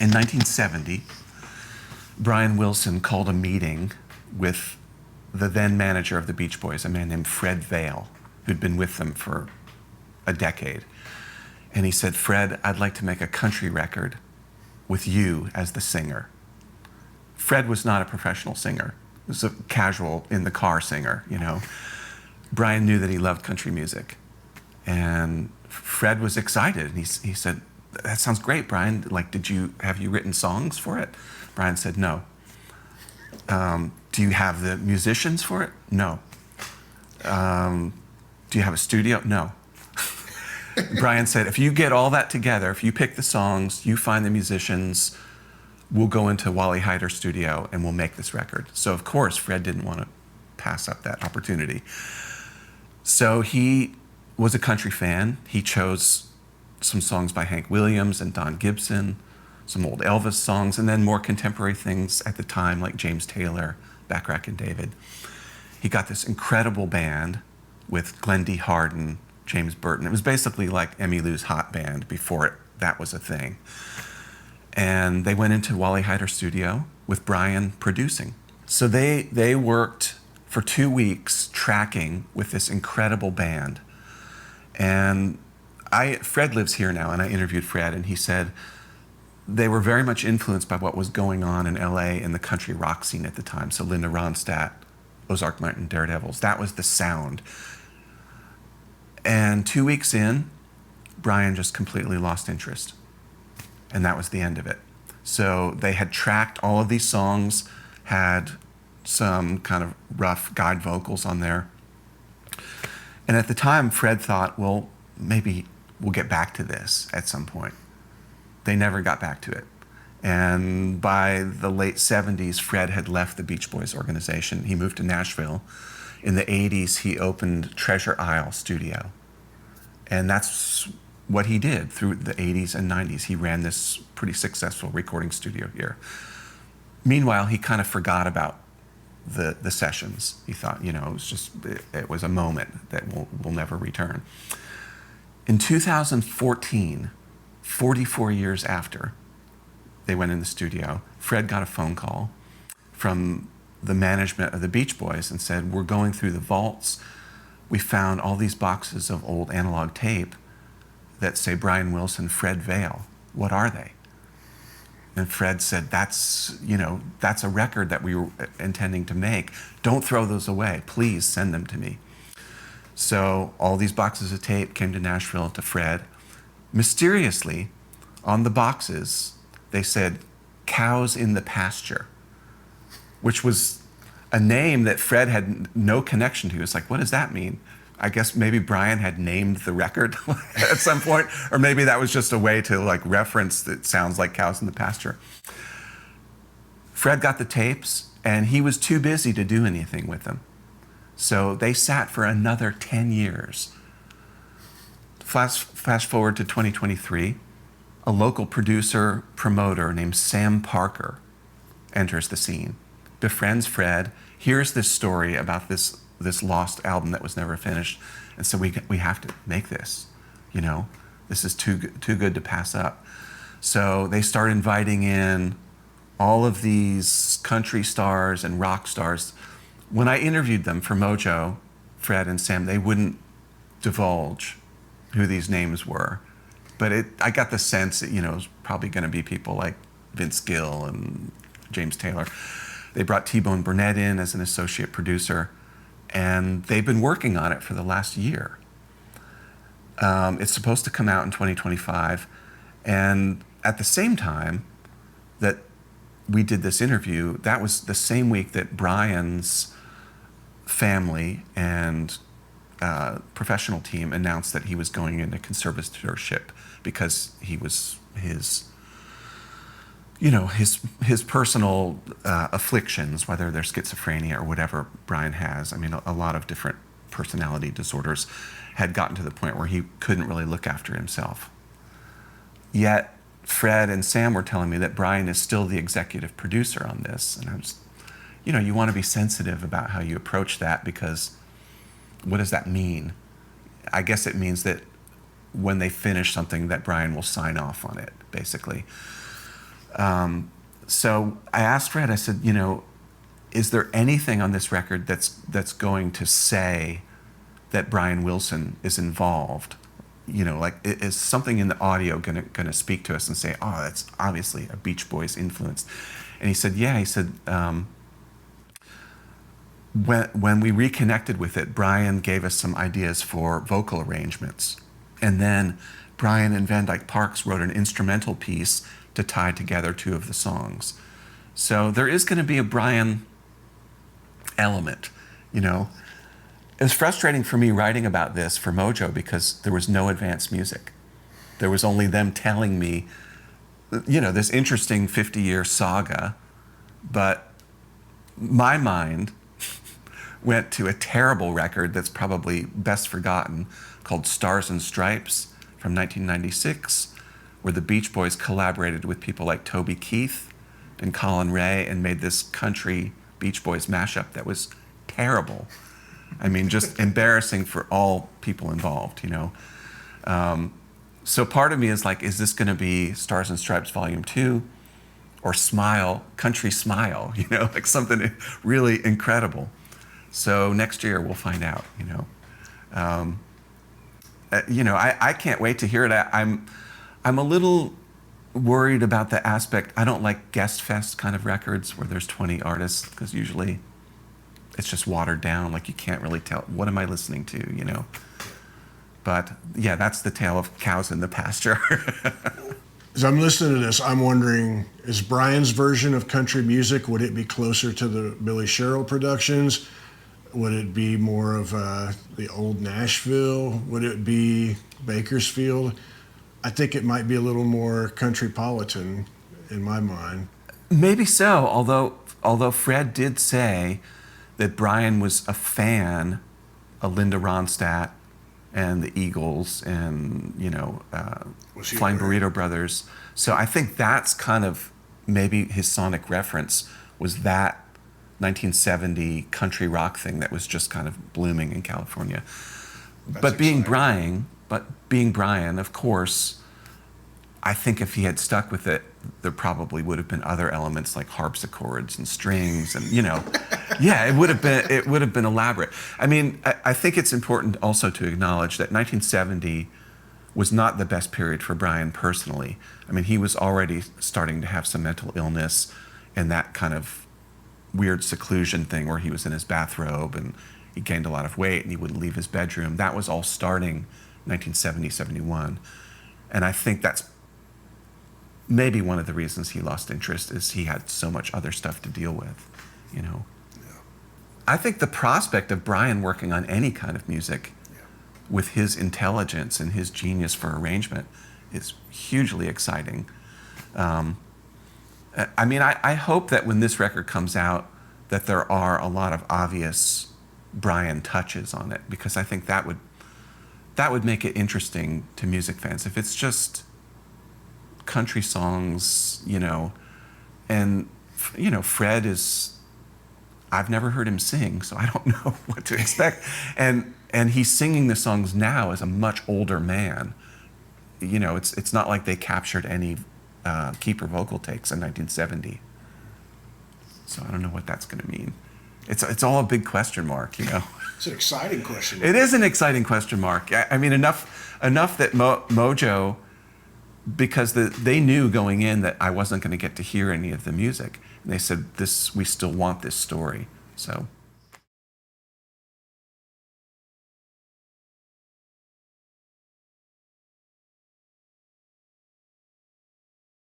In 1970, Brian Wilson called a meeting with the then manager of the Beach Boys, a man named Fred Vale, who'd been with them for a decade. And he said, "Fred, I'd like to make a country record with you as the singer." Fred was not a professional singer. He was a casual in-the-car singer, you know. Brian knew that he loved country music. And Fred was excited. And he said, "That sounds great, Brian. Like, have you written songs for it?" Brian said, "No." "Do you have the musicians for it?" "No." "Do you have a studio?" "No." Brian said, "If you get all that together, if you pick the songs, you find the musicians, we'll go into Wally Heider's studio and we'll make this record." So of course, Fred didn't want to pass up that opportunity. So he was a country fan. He chose some songs by Hank Williams and Don Gibson, some old Elvis songs, and then more contemporary things at the time like James Taylor, Bacharach and David. He got this incredible band with Glenn D. Hardin, James Burton. It was basically like Emmylou's hot band before that was a thing. And they went into Wally Heider's studio with Brian producing. So they worked for 2 weeks tracking with this incredible band. And Fred lives here now, and I interviewed Fred, and he said they were very much influenced by what was going on in LA in the country rock scene at the time. So Linda Ronstadt, Ozark Mountain Daredevils, that was the sound. And 2 weeks in, Brian just completely lost interest. And that was the end of it. So they had tracked all of these songs, had some kind of rough guide vocals on there. And at the time, Fred thought, well, maybe we'll get back to this at some point. They never got back to it. And by the late 70s, Fred had left the Beach Boys organization. He moved to Nashville. In the 80s, he opened Treasure Isle Studio. And that's what he did through the 80s and 90s. He ran this pretty successful recording studio here. Meanwhile, he kind of forgot about the sessions. He thought, it was a moment that will never return. In 2014, 44 years after they went in the studio, Fred got a phone call from the management of the Beach Boys and said, "We're going through the vaults. We found all these boxes of old analog tape that say Brian Wilson, Fred Vale. What are they?" And Fred said, that's a record that we were intending to make. Don't throw those away. Please send them to me. So all these boxes of tape came to Nashville to Fred. Mysteriously, on the boxes, they said, "Cows in the Pasture," which was a name that Fred had no connection to. It's like, what does that mean? I guess maybe Brian had named the record at some point, or maybe that was just a way to reference that sounds like Cows in the Pasture. Fred got the tapes, and he was too busy to do anything with them. So they sat for another 10 years. Fast forward to 2023, a local producer, promoter named Sam Parker enters the scene, befriends Fred, hears this story about this lost album that was never finished, and so we have to make this. This is too good to pass up. So they start inviting in all of these country stars and rock stars. When I interviewed them for Mojo, Fred and Sam, they wouldn't divulge who these names were, but I got the sense that it was probably going to be people like Vince Gill and James Taylor. They brought T-Bone Burnett in as an associate producer, and they've been working on it for the last year. It's supposed to come out in 2025, and at the same time that we did this interview, that was the same week that Brian's family and professional team announced that he was going into conservatorship because he was his personal afflictions, whether they're schizophrenia or whatever Brian has. I mean, a lot of different personality disorders had gotten to the point where he couldn't really look after himself. Yet, Fred and Sam were telling me that Brian is still the executive producer on this. And I was, you want to be sensitive about how you approach that, because what does that mean? I guess it means that when they finish something that Brian will sign off on it, basically. So I asked Fred, I said, is there anything on this record that's going to say that Brian Wilson is involved? Like, is something in the audio gonna speak to us and say, oh, that's obviously a Beach Boys influence? And he said, yeah. He said, when we reconnected with it, Brian gave us some ideas for vocal arrangements. And then Brian and Van Dyke Parks wrote an instrumental piece to tie together two of the songs. So there is going to be a Brian element, It was frustrating for me writing about this for Mojo because there was no advanced music. There was only them telling me, this interesting 50-year saga, but my mind went to a terrible record that's probably best forgotten called Stars and Stripes from 1996, where the Beach Boys collaborated with people like Toby Keith and Colin Ray and made this country Beach Boys mashup that was terrible. I mean, just embarrassing for all people involved, So part of me is like, is this going to be Stars and Stripes Volume 2 or Smile, Country Smile, like something really incredible? So next year we'll find out, I can't wait to hear it. I'm a little worried about the aspect. I don't like guest fest kind of records where there's 20 artists, because usually it's just watered down. Like, you can't really tell, what am I listening to, But yeah, that's the tale of cows in the pasture. As I'm listening to this, I'm wondering, is Brian's version of country music, would it be closer to the Billy Sherrill productions? Would it be more of the old Nashville? Would it be Bakersfield? I think it might be a little more countrypolitan in my mind. Maybe so, although Fred did say that Brian was a fan of Linda Ronstadt and the Eagles and, Flying Burrito Brothers. So I think that's kind of maybe his sonic reference was that 1970 country rock thing that was just kind of blooming in California. But being Brian, of course, I think if he had stuck with it, there probably would have been other elements like harpsichords and strings and, yeah, it would have been elaborate. I mean, I think it's important also to acknowledge that 1970 was not the best period for Brian personally. I mean, he was already starting to have some mental illness and that kind of weird seclusion thing where he was in his bathrobe and he gained a lot of weight and he wouldn't leave his bedroom. That was all starting 1970, 71. And I think that's maybe one of the reasons he lost interest is he had so much other stuff to deal with, Yeah. I think the prospect of Brian working on any kind of music with his intelligence and his genius for arrangement is hugely exciting. I mean, I hope that when this record comes out that there are a lot of obvious Brian touches on it, because I think that would make it interesting to music fans. If it's just country songs, and, Fred is, I've never heard him sing, so I don't know what to expect. And he's singing the songs now as a much older man. It's not like they captured any keeper vocal takes in 1970. So I don't know what that's going to mean. It's all a big question mark, It's an exciting question mark. It is an exciting question mark. I mean, enough that Mojo, because they knew going in that I wasn't going to get to hear any of the music. And they said, we still want this story. So